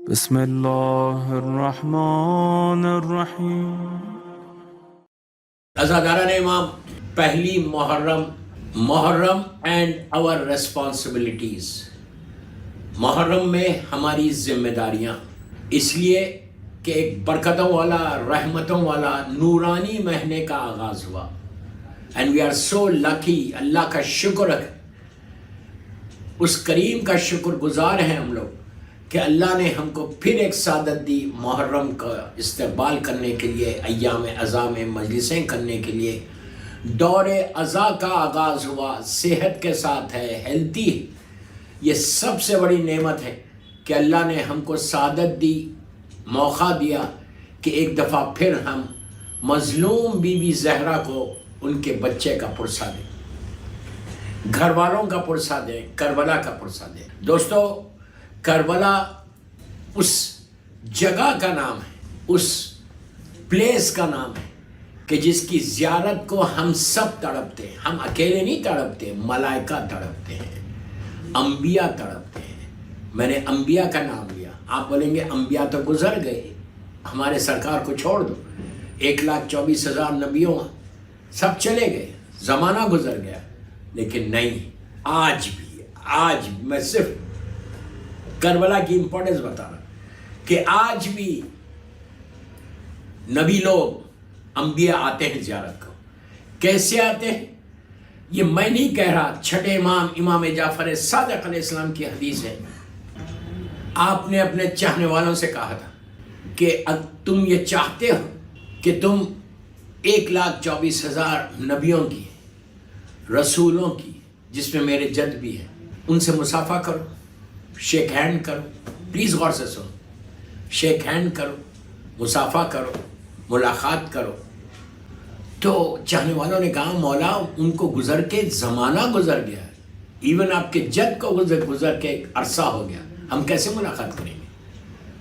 بسم اللہ الرحمن الرحیم۔ عزاداران امام، پہلی محرم اینڈ آور ریسپانسبلٹیز۔ محرم میں ہماری ذمہ داریاں، اس لیے کہ ایک برکتوں والا، رحمتوں والا، نورانی مہینے کا آغاز ہوا، اینڈ وی آر سو لکی۔ اللہ کا شکر ہے، اس کریم کا شکر گزار ہیں ہم لوگ کہ اللہ نے ہم کو پھر ایک سعادت دی، محرم کا استقبال کرنے کے لیے، ایام اذا میں مجلسیں کرنے کے لیے۔ دور اذا کا آغاز ہوا، صحت کے ساتھ ہے، ہیلتھی ہے۔ یہ سب سے بڑی نعمت ہے کہ اللہ نے ہم کو سعادت دی، موقع دیا کہ ایک دفعہ پھر ہم مظلوم بی بی زہرا کو ان کے بچے کا پرسہ دیں، گھر والوں کا پرسہ دیں، کربلا کا پرسہ دیں۔ دوستو، کربلا اس جگہ کا نام ہے، اس پلیس کا نام ہے کہ جس کی زیارت کو ہم سب تڑپتے ہیں۔ ہم اکیلے نہیں تڑپتے، ملائکہ تڑپتے ہیں، انبیاء تڑپتے ہیں۔ میں نے انبیاء کا نام لیا، آپ بولیں گے انبیاء تو گزر گئے، ہمارے سرکار کو چھوڑ دو، 1,24,000 نبیوں سب چلے گئے، زمانہ گزر گیا۔ لیکن نہیں، آج میں صرف کربلا کی امپورٹنس بتا رہا کہ آج بھی نبی لوگ، انبیاء آتے ہیں زیارت کو۔ کیسے آتے ہیں یہ میں نہیں کہہ رہا، چھٹے امام جعفر صادق علیہ السلام کی حدیث ہے۔ آپ نے اپنے چاہنے والوں سے کہا تھا کہ تم یہ چاہتے ہو کہ تم 1,24,000 نبیوں کی، رسولوں کی، جس میں میرے جد بھی ہیں، ان سے مصافحہ کرو، شیک ہینڈ کرو۔ پلیز غور سے سنو، شیک ہینڈ کرو، مصافحہ کرو، ملاقات کرو۔ تو چاہنے والوں نے کہا مولا ان کو گزر کے زمانہ گزر گیا ہے، ایون آپ کے جد کو گزر کے ایک عرصہ ہو گیا، ہم کیسے ملاقات کریں گے؟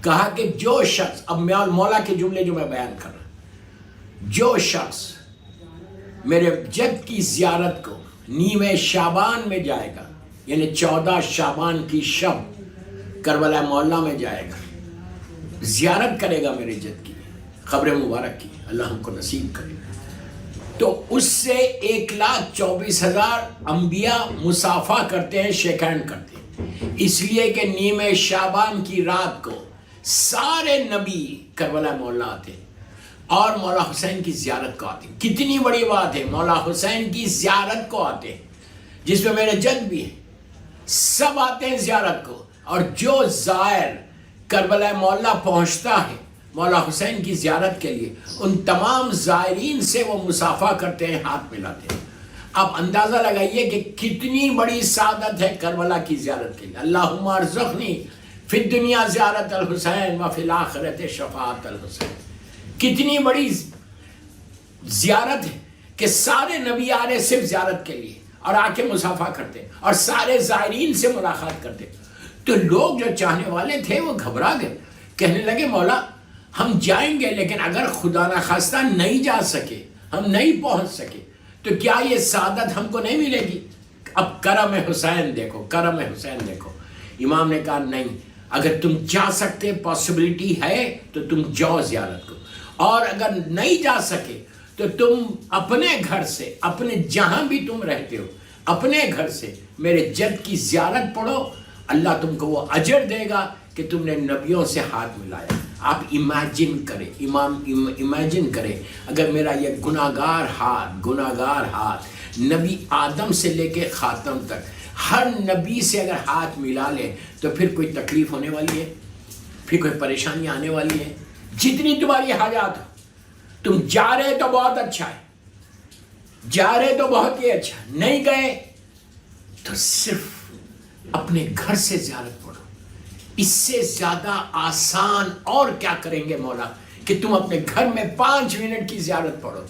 کہا کہ جو شخص، اب مولا کے جملے جو میں بیان کر رہا ہوں، جو شخص میرے جد کی زیارت کو نیمہ شعبان میں جائے گا، یعنی 14 شعبان کی شب کربلا معلیٰ میں جائے گا، زیارت کرے گا میرے جد کی، قبر مبارک کی، اللہ ہم کو نصیب کرے گا، تو اس سے 1,24,000 انبیاء مصافحہ کرتے ہیں، شیک ہینڈ کرتے ہیں۔ اس لیے کہ نیمہ شعبان کی رات کو سارے نبی کربلا معلیٰ آتے ہیں اور مولا حسین کی زیارت کو آتے ہیں۔ کتنی بڑی بات ہے، مولا حسین کی زیارت کو آتے ہیں، جس میں میرے جد بھی ہے، سب آتے ہیں زیارت کو۔ اور جو زائر کربلا معلیٰ پہنچتا ہے مولا حسین کی زیارت کے لیے، ان تمام زائرین سے وہ مصافحہ کرتے ہیں، ہاتھ ملاتے ہیں۔ اب اندازہ لگائیے کہ کتنی بڑی سعادت ہے کربلا کی زیارت کے لیے۔ اللہم ارزقنی فی الدنیا زیارت الحسین وفی الآخرت شفاعت الحسین۔ کتنی بڑی زیارت ہے کہ سارے نبی آ رہے صرف زیارت کے لیے اور آ کے مصافحہ کرتے اور سارے زائرین سے ملاقات کرتے۔ تو لوگ جو چاہنے والے تھے وہ گھبرا گئے، کہنے لگے مولا ہم جائیں گے، لیکن اگر خدا نخواستہ نہیں جا سکے، ہم نہیں پہنچ سکے، تو کیا یہ سعادت ہم کو نہیں ملے گی؟ اب کرم حسین دیکھو، کرم حسین دیکھو۔ امام نے کہا نہیں، اگر تم جا سکتے، پاسبلٹی ہے تو تم جاؤ زیارت کو، اور اگر نہیں جا سکے تو تم اپنے گھر سے، اپنے جہاں بھی تم رہتے ہو، اپنے گھر سے میرے جد کی زیارت پڑھو، اللہ تم کو وہ اجر دے گا کہ تم نے نبیوں سے ہاتھ ملایا۔ آپ امیجن کریں، امیجن کریں، اگر میرا یہ گناہگار ہاتھ نبی آدم سے لے کے خاتم تک ہر نبی سے اگر ہاتھ ملا لے تو پھر کوئی تکلیف ہونے والی ہے؟ پھر کوئی پریشانی آنے والی ہے؟ جتنی تمہاری حاجات ہو، تم جا رہے تو بہت اچھا ہے، جا رہے تو بہت ہی اچھا ہے، نہیں گئے تو صرف اپنے گھر سے زیارت پڑھو۔ اس سے زیادہ آسان اور کیا کریں گے مولا کہ تم اپنے گھر میں 5 منٹ کی زیارت پڑھو۔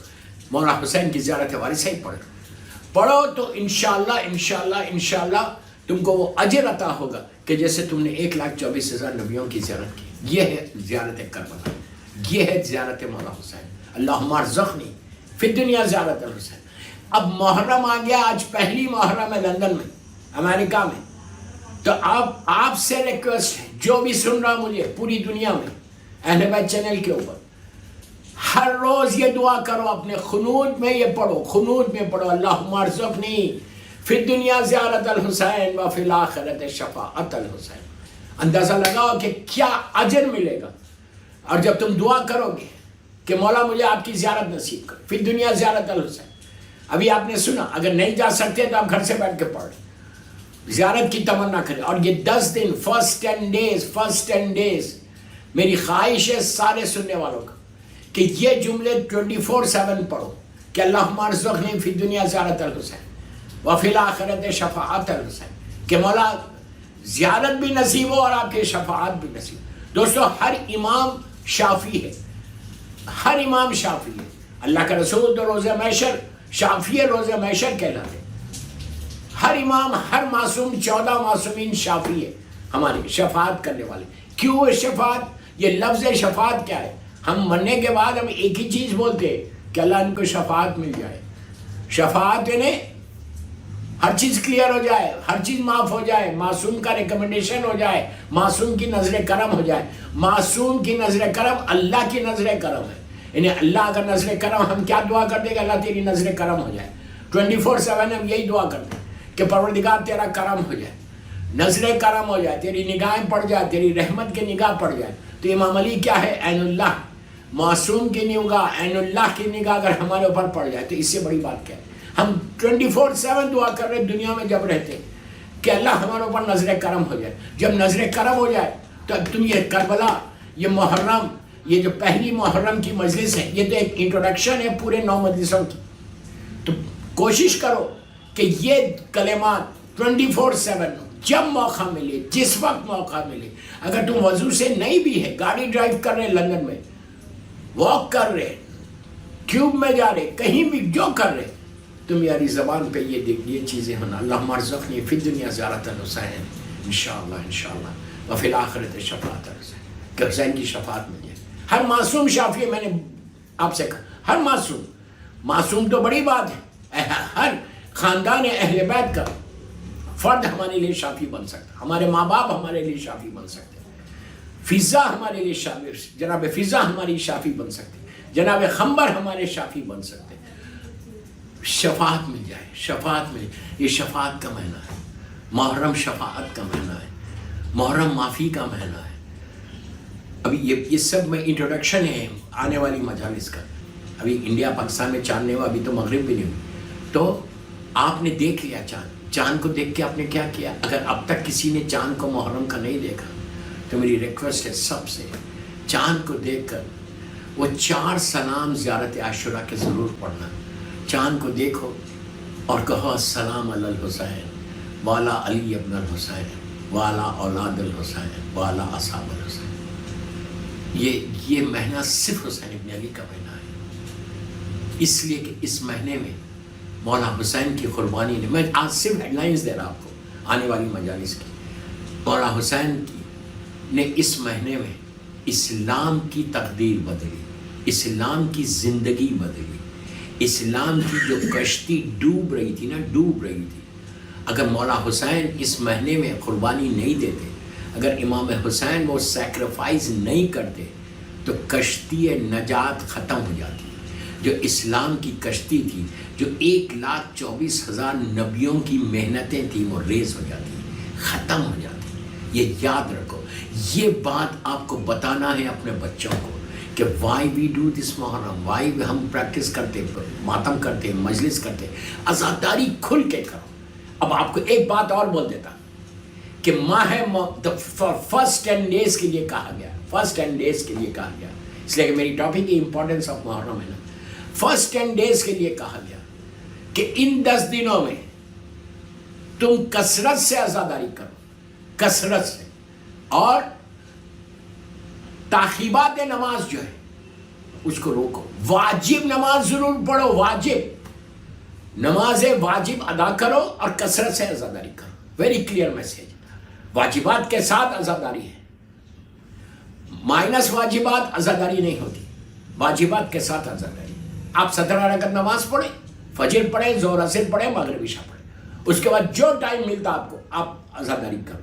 مولا حسین کی زیارت والد سے ہی پڑھو تو انشاءاللہ تم کو وہ اجر عطا ہوگا کہ جیسے تم نے 1,24,000 نبیوں کی زیارت کی۔ یہ ہے زیارت کربلا، یہ ہے زیارت مولا حسین۔ اللہم ارزقنی فی الدنیا زیارت الحسین۔ اب محرم آ گیا، آج پہلی محرم ہے لندن میں، امریکہ میں، تو آپ سے ریکویسٹ ہے، جو بھی سن رہا مجھے پوری دنیا میں اہل بیت چینل کے اوپر، ہر روز یہ دعا کرو، اپنے خنوت میں یہ پڑھو، خنوت میں پڑھو، اللہم ارزقنی فی الدنیا زیارت الحسین و فی الآخرت شفاعت الحسین. اندازہ لگاؤ کہ کیا اجر ملے گا. اور جب تم دعا کرو گے کہ مولا مجھے آپ کی زیارت نصیب کر، فی الدنیا زیارت الحسین، ابھی آپ نے سنا، اگر نہیں جا سکتے تو آپ گھر سے بیٹھ کے پڑھ زیارت کی تمنا کریں. اور یہ 10 دن فرسٹ 10 ڈیز میری خواہش ہے سارے سننے والوں کا کہ یہ جملے 24/7 پڑھو کہ اللہم ارزقنی فی الدنیا زیارت الحسین وفی الآخرت شفاعت الحسین، کہ مولا زیارت بھی نصیب ہو اور آپ کی شفاعت بھی نصیب ہو. دوستو ہر امام شافی ہے، ہر امام شافی ہے. اللہ کا رسول تو روز محشر شافی روز محشر کہلاتے. ہر امام، ہر معصوم، 14 معصومین شافی ہے ہماری شفاعت کرنے والے. کیوں شفاعت؟ یہ لفظ شفاعت کیا ہے؟ ہم مرنے کے بعد ہم ایک ہی چیز بولتے ہیں کہ اللہ ان کو شفاعت مل جائے. شفاعت یعنی ہر چیز کلیئر ہو جائے، ہر چیز معاف ہو جائے، معصوم کا ریکمنڈیشن ہو جائے، معصوم کی نظر کرم ہو جائے. معصوم کی نظر کرم اللہ کی نظر کرم ہے. یعنی اللہ اگر نظر کرم، ہم کیا دعا کرتے ہیں کہ اللہ تیری نظر کرم ہو جائے. 24/7 ہم یہی دعا کرتے ہیں کہ پروردگار تیرا کرم ہو جائے، نظر کرم ہو جائے، تیری نگاہیں پڑ جائے، تیری رحمت کی نگاہ پڑ جائے. تو امام علی کیا ہے؟ عین اللہ. معصوم کی نگاہ، عین اللہ کی نگاہ اگر ہمارے اوپر پڑ جائے تو اس سے بڑی بات کیا ہے؟ ہم 24/7 دعا کر رہے دنیا میں جب رہتے کہ اللہ ہمارے اوپر نظر کرم ہو جائے. جب نظر کرم ہو جائے تو اب تم یہ کربلا، یہ محرم، یہ جو پہلی محرم کی مجلس ہے، یہ تو ایک انٹروڈکشن ہے پورے 9 مجلسوں کی. تو کوشش کرو کہ یہ کلمات 24/7 جب موقع ملے، جس وقت موقع ملے، اگر تم وضو سے نہیں بھی ہے، گاڑی ڈرائیو کر رہے لندن میں، واک کر رہے، کیوب میں جا رہے، کہیں بھی جو کر رہے، تم یاری زبان پہ یہ چیزیں ہونا. اللہم ارزقنی فی الدنیا زیارت الحسین انشاءاللہ وفی الآخرت شفاعت الحسین، کہ حسین کی شفاعت مل جائے. ہر معصوم شافی ہے. میں نے آپ سے کہا ہر معصوم تو بڑی بات ہے. ہر خاندان اہل بیت کا فرد ہمارے لیے شافی بن سکتا، ہمارے ماں باپ ہمارے لیے شافی بن سکتے، فضا ہمارے لیے شافی، جناب فضا ہماری شافی بن سکتے، جناب خمبر ہمارے شافی بن سکتے. شفاعت مل جائے، شفاعت مل. یہ شفاعت کا مہینہ ہے. محرم شفاعت کا مہینہ ہے، محرم معافی کا مہینہ ہے. ابھی یہ سب میں انٹروڈکشن ہے آنے والی مجالس کا. ابھی انڈیا پاکستان میں چاند نہیں ہوا، ابھی تو مغرب بھی نہیں ہوئی. تو آپ نے دیکھ لیا چاند کو دیکھ کے آپ نے کیا کیا؟ اگر اب تک کسی نے چاند کو محرم کا نہیں دیکھا تو میری ریکویسٹ ہے سب سے، چاند کو دیکھ کر وہ 4 سلام زیارت عاشورہ کے ضرور پڑھنا. چاند کو دیکھو اور کہو السلام علی الحسین والا علی ابن الحسین والا اولاد الحسین والا اصحاب الحسین. یہ مہینہ صرف حسین ابن علی کا مہینہ ہے، اس لیے کہ اس مہینے میں مولا حسین کی قربانی نے، میں آج صرف ہیڈ لائنز دے رہا آپ کو آنے والی مجالس کی. مولا حسین نے اس مہینے میں اسلام کی تقدیر بدلی، اسلام کی زندگی بدلی. اسلام کی جو کشتی ڈوب رہی تھی. اگر مولا حسین اس مہینے میں قربانی نہیں دیتے، اگر امام حسین وہ سیکریفائز نہیں کرتے تو کشتی نجات ختم ہو جاتی. جو اسلام کی کشتی تھی، جو 1,24,000 نبیوں کی محنتیں تھیں، وہ ریز ہو جاتی، ختم ہو جاتی. یہ یاد رکھو، یہ بات آپ کو بتانا ہے اپنے بچوں کو کہ why we do this Muharram, why ہم پریکٹس کرتے، ماتم کرتے، مجلس کرتے. عزاداری کھل کے کرو. اب آپ کو ایک بات اور بول دیتا کہ فرسٹ 10 ڈیز کے لیے کہا گیا، فرسٹ 10 ڈیز کے لیے کہا گیا، اس لیے کہ میری ٹاپک کی امپورٹنس آف محرم ہے نا. فرسٹ 10 ڈیز کے لیے کہا گیا کہ ان 10 دنوں میں تم کثرت سے عزاداری کرو، کثرت سے. اور تاخیبات نماز جو ہے اس کو روکو. واجب نماز ضرور پڑھو، واجب نماز واجب ادا کرو اور کثرت سے عزاداری کرو. Very clear message. واجبات کے ساتھ عزاداری ہے، مائنس واجبات عزاداری نہیں ہوتی. واجبات کے ساتھ عزاداری. آپ 17 رکعت نماز پڑھیں، فجر پڑھیں، ظہر عصر پڑھیں، مغرب عشاء پڑھیں. اس کے بعد جو ٹائم ملتا آپ کو آپ عزاداری کرو.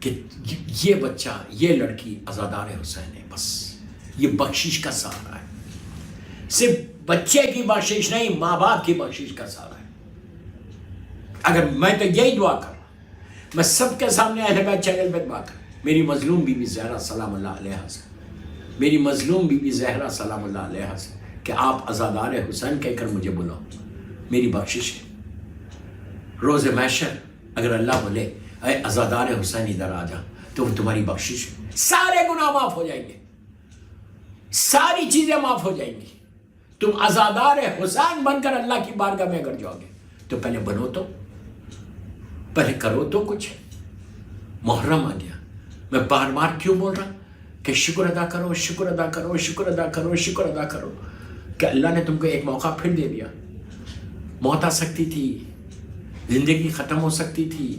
کہ یہ بچہ، یہ لڑکی عزادار حسین ہے، بس یہ بخشش کا سہارا ہے، صرف بچے کی بخشش نہیں، ماں باپ کی بخشش کا سہارا ہے۔ اگر میں تو یہی دعا کر رہا ہوں، میں سب کے سامنے اہل بیت چینل پہ دعا کر، میری مظلوم بی بی زہرا سلام اللہ علیہ سے، میری مظلوم بی بی زہرا سلام اللہ علیہ سے، کہ آپ عزادار حسین کہہ کر مجھے بلاؤ، میری بخشش ہے۔ روز محشر اگر اللہ بولے اے عزادار حسین ادھر آ جا، تو وہ تمہاری بخشش ہے، سارے گناہ معاف ہو جائیں گے، ساری چیزیں معاف ہو جائیں گی۔ تم عزادار حسین بن کر اللہ کی بارگاہ میں اگر جاؤ گے تو پہلے بنو تو، پہلے کرو تو کچھ۔ محرم آ گیا، میں بار بار کیوں بول رہا کہ شکر ادا کرو، شکر ادا کرو، شکر ادا کرو، شکر ادا کرو کہ اللہ نے تم کو ایک موقع پھر دے دیا۔ موت آ سکتی تھی، زندگی ختم ہو سکتی تھی،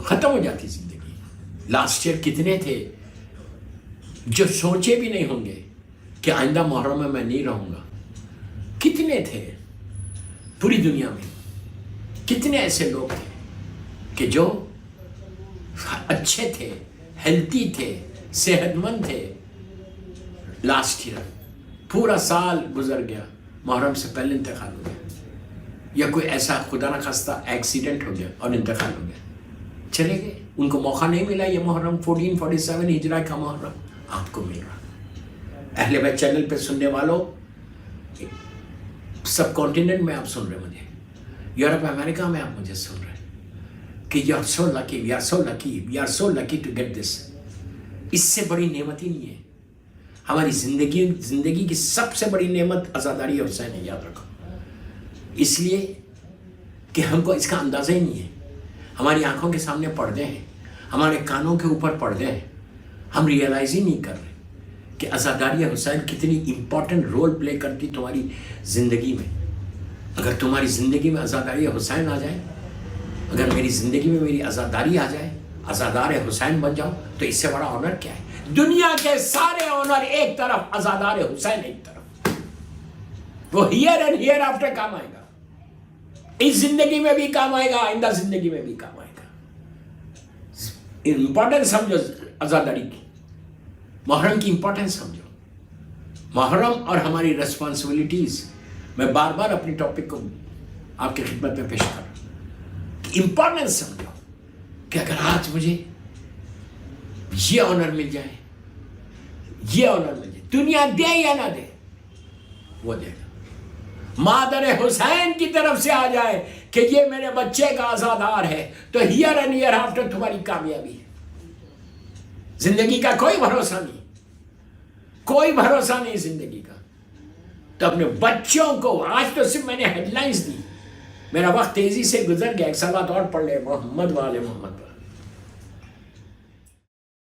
ختم ہو جاتی زندگی۔ لاسٹ ایئر کتنے تھے جو سوچے بھی نہیں ہوں گے کہ آئندہ محرم میں نہیں رہوں گا، کتنے تھے پوری دنیا میں، کتنے ایسے لوگ تھے کہ جو اچھے تھے، ہیلتھی تھے، صحت مند تھے، لاسٹ ایئر پورا سال گزر گیا، محرم سے پہلے انتقال ہو گیا، یا کوئی ایسا خدا نہ خواستہ ایکسیڈنٹ ہو گیا اور انتقال ہو گیا، چلے گئے، ان کو موقع نہیں ملا۔ یہ محرم 1447 ہجرہ کا محرم آپ کو مل رہا۔ اہل بیت چینل پہ سننے والوں، سب کانٹیننٹ میں آپ سن رہے مجھے، یورپ امریکہ میں آپ مجھے سن رہے کہ you are so lucky, we are so lucky, we are so lucky to get this. اس سے بڑی نعمت ہی نہیں ہے ہماری زندگی کی سب سے بڑی نعمت عزاداری حسین ہے، یاد رکھو، اس لیے کہ ہم کو اس کا اندازہ ہی نہیں ہے۔ ہماری آنکھوں کے سامنے پردے ہیں، ہمارے کانوں کے اوپر پردے ہیں، ہم ریئلائز ہی نہیں کر رہے کہ عزاداری حسین کتنی امپورٹنٹ رول پلے کرتی تمہاری زندگی میں۔ اگر تمہاری زندگی میں عزاداری حسین آ جائے، اگر میری زندگی میں میری عزاداری آ جائے، عزادار حسین بن جاؤ، تو اس سے بڑا آنر کیا ہے؟ دنیا کے سارے آنر ایک طرف، عزادار حسین ایک طرف، وہ ہیئر اینڈ ہیئر آفٹر کام آئے گا، اس زندگی میں بھی کام آئے گا، آئندہ زندگی میں بھی کام آئے گا۔ امپورٹنس سمجھو عزاداری کی، محرم کی امپورٹنس سمجھو، محرم اور ہماری ریسپانسبلٹیز۔ میں بار بار اپنی ٹاپک کو آپ کی خدمت میں پیش کر رہا ہوں کہ امپورٹنس سمجھو کہ اگر آج مجھے یہ آنر مل جائے، یہ آنر مل جائے، دنیا دے یا نہ دے، وہ دے گا۔ مادر حسین کی طرف سے آ جائے کہ یہ میرے بچے کا عزادار ہے، تو ہیئر اینڈ ہیئر آفٹر تمہاری کامیابی ہے۔ زندگی کا کوئی بھروسہ نہیں، کوئی بھروسہ نہیں زندگی کا۔ تو اپنے بچوں کو، آج تو صرف میں نے ہیڈ لائنز دی، میرا وقت تیزی سے گزر گیا، ایک سوال اور پڑھ لے محمد والے محمد پر۔